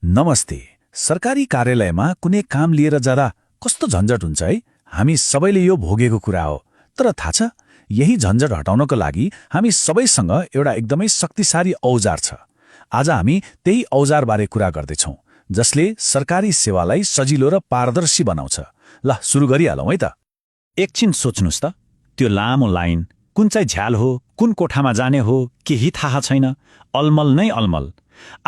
नमस्ते। सरकारी कार्यालयमा कुनै काम लिएर जाँदा कस्तो झन्झट हुन्छ है। हामी सबैले यो भोगेको कुरा हो। तर थाहा छ, यही झन्झट हटाउनको लागि हामी सबैसँग एउटा एकदमै शक्तिशाली औजार छ। आज हामी त्यही औजारबारे कुरा गर्दैछौँ, जसले सरकारी सेवालाई सजिलो र पारदर्शी बनाउँछ। ल सुरु गरिहालौँ है त। एकछिन सोच्नुस् त, त्यो लामो लाइन कुन चाहिँ झ्याल हो, कुन कोठामा जाने हो, केही थाहा छैन। अलमल नै अलमल।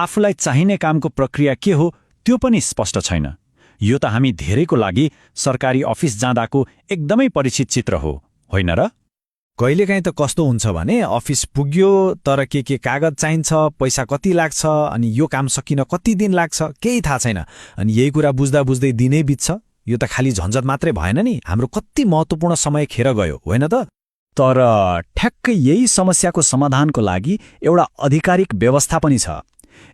आफूलाई चाहिने कामको प्रक्रिया के हो त्यो पनि स्पष्ट छैन। यो त हामी धेरैको लागि सरकारी अफिस जाँदाको एकदमै परिचित चित्र हो, होइन र? कहिलेकाहीँ त कस्तो हुन्छ भने अफिस पुग्यो तर के कागज चाहिन्छ, पैसा कति लाग्छ, अनि यो काम सकिन कति दिन लाग्छ केही थाहा छैन। अनि यही कुरा बुझ्दा बुझ्दै दिनै बित्छ। यो त खाली झन्झट मात्रै भएन नि, हाम्रो कति महत्त्वपूर्ण समय खेर गयो, होइन त? तर ठ्याक्कै यही समस्याको समाधानको लागि एउटा आधिकारिक व्यवस्था पनि छ।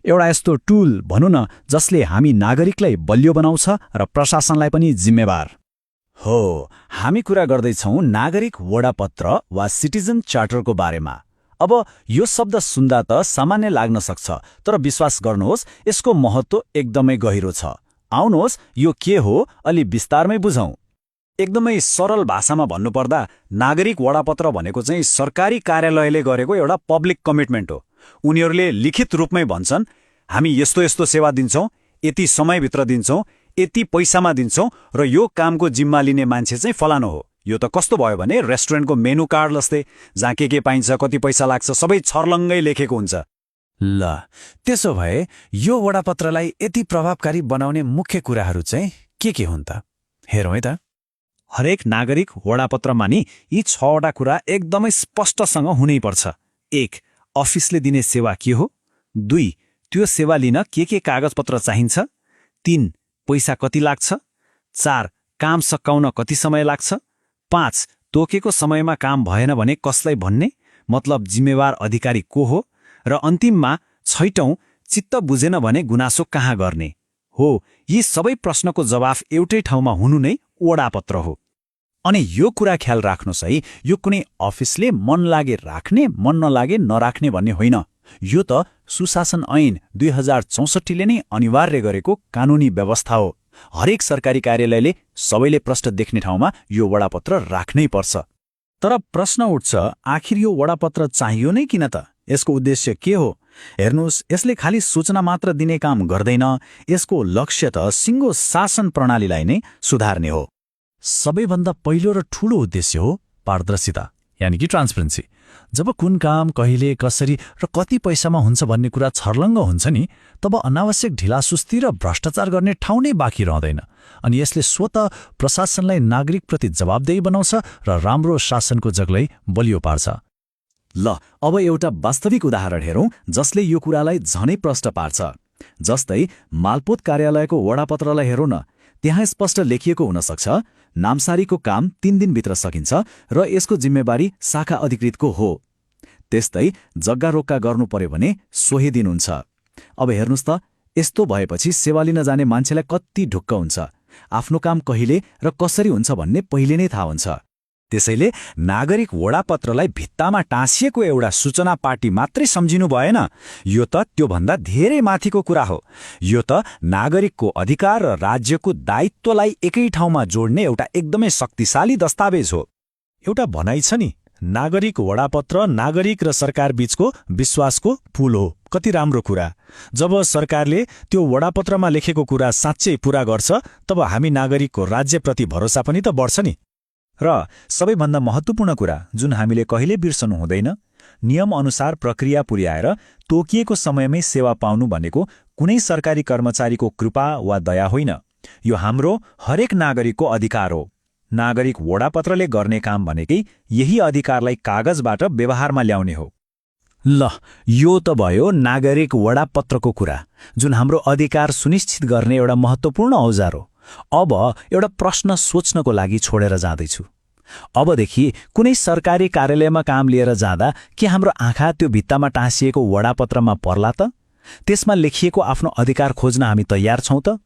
एउटा यस्तो टुल भनौँ न, जसले हामी नागरिकलाई बलियो बनाउँछ र प्रशासनलाई पनि जिम्मेवार हो। हामी कुरा गर्दैछौँ नागरिक वडापत्र वा सिटिजन चार्टरको बारेमा। अब यो शब्द सुन्दा त सामान्य लाग्न सक्छ, तर विश्वास गर्नुहोस्, यसको महत्त्व एकदमै गहिरो छ। आउनुहोस् यो के हो अलि विस्तारमै बुझौँ। एकदमै सरल भाषामा भन्नुपर्दा नागरिक वडापत्र भनेको चाहिँ सरकारी कार्यालयले गरेको एउटा पब्लिक कमिटमेन्ट हो। उनीहरूले लिखित रूपमै भन्छन्, हामी यस्तो यस्तो सेवा दिन्छौँ, यति समयभित्र दिन्छौँ, यति पैसामा दिन्छौँ, र यो कामको जिम्मा लिने मान्छे चाहिँ फलानु हो। यो त कस्तो भयो भने रेस्टुरेन्टको मेनु कार्ड जस्तै, जहाँ के पाइन्छ, कति पैसा लाग्छ, सबै छर्लङ्गै लेखेको हुन्छ। ल त्यसो भए यो वडापत्रलाई यति प्रभावकारी बनाउने मुख्य कुराहरू चाहिँ के हुन् त? हेरौँ है त। हरेक नागरिक वडापत्रमा नि यी 6वटा कुरा एकदमै स्पष्टसँग हुनैपर्छ। 1. अफिसले दिने सेवा के हो। 2. त्यो सेवा लिन के कागजपत्र चाहिन्छ। 3. पैसा कति लाग्छ। 4. काम सकाउन कति समय लाग्छ। 5. तोकेको समयमा काम भएन भने कसलाई भन्ने, मतलब जिम्मेवार अधिकारी को हो। र अन्तिममा 6औं, चित्त बुझेन भने गुनासो कहाँ गर्ने हो। यी सबै प्रश्नको जवाफ एउटै ठाउँमा हुनु नै वडापत्र हो। अनि यो कुरा ख्याल राख्नुहोस् है, यो कुनै अफिसले मन लागे राख्ने, मन नलागे नराख्ने भन्ने होइन। यो त सुशासन ऐन 2064ले नै अनिवार्य गरेको कानुनी व्यवस्था हो। हरेक सरकारी कार्यालयले सबैले प्रष्ट देख्ने ठाउँमा यो वडापत्र राख्नै पर्छ। तर प्रश्न उठ्छ, आखिर यो वडापत्र चाहियो नै किन त? यसको उद्देश्य के हो? हेर्नुहोस्, यसले खाली सूचना मात्र दिने काम गर्दैन। यसको लक्ष्य त सिङ्गो शासन प्रणालीलाई नै सुधार्ने हो। सबैभन्दा पहिलो र ठूलो उद्देश्य हो पारदर्शिता, यानि कि ट्रान्सपेरेन्सी। जब कुन काम कहिले कसरी र कति पैसामा हुन्छ भन्ने कुरा छर्लङ्ग हुन्छ नि, तब अनावश्यक ढिलासुस्ती र भ्रष्टाचार गर्ने ठाउँ नै बाँकी रहँदैन। अनि यसले स्वतः प्रशासनलाई नागरिकप्रति जवाबदेही बनाउँछ र राम्रो शासनको जगलाई बलियो पार्छ। ल अब एउटा वास्तविक उदाहरण हेरौँ, जसले यो कुरालाई झनै प्रष्ट पार्छ। जस्तै मालपोत कार्यालयको वडापत्रलाई हेरौँ न। त्यहाँ स्पष्ट लेखिएको हुनसक्छ, नामसारीको काम 3 दिनभित्र सकिन्छ र यसको जिम्मेवारी शाखा अधिकृतको हो। त्यस्तै जग्गा रोक्का गर्नु पर्यो भने सोही दिन हुन्छ। अब हेर्नुहोस् त, यस्तो भएपछि सेवा लिन जाने मान्छेलाई कति ढुक्क हुन्छ। आफ्नो काम कहिले र कसरी हुन्छ भन्ने पहिले नै थाहा हुन्छ। त्यसैले नागरिक वडापत्रलाई भित्तामा टाँसिएको एउटा सूचना पार्टी मात्रै सम्झिनु भएन। यो त त्योभन्दा धेरै माथिको कुरा हो। यो त नागरिकको अधिकार र राज्यको दायित्वलाई एकै ठाउँमा जोड्ने एउटा एकदमै शक्तिशाली दस्तावेज हो। एउटा भनाइ छ नि, नागरिक वडापत्र नागरिक र सरकार बीचको विश्वासको पुल हो। कति राम्रो कुरा। जब सरकारले त्यो वडापत्रमा लेखेको कुरा साँच्चै पूरा गर्छ, तब हामी नागरिकको राज्यप्रति भरोसा पनि त बढ्छ नि। र सबैभन्दा महत्त्वपूर्ण कुरा जुन हामीले कहिले बिर्सनु हुँदैन, नियम अनुसार प्रक्रिया पुर्याएर तोकिएको समयमै सेवा पाउनु भनेको कुनै सरकारी कर्मचारीको कृपा वा दया होइन। यो हाम्रो हरेक नागरिकको अधिकार हो। नागरिक वडापत्रले गर्ने काम भनेकै यही अधिकारलाई कागजबाट व्यवहारमा ल्याउने हो। ल यो त भयो नागरिक वडापत्रको कुरा, जुन हाम्रो अधिकार सुनिश्चित गर्ने एउटा महत्त्वपूर्ण औजार हो। अब एउटा प्रश्न सोच्नको लागि छोडेर जाँदैछु। अबदेखि कुनै सरकारी कार्यालयमा काम लिएर जाँदा के हाम्रो आँखा त्यो भित्तामा टाँसिएको वडापत्रमा पर्ला त? त्यसमा लेखिएको आफ्नो अधिकार खोज्न हामी तयार छौँ त?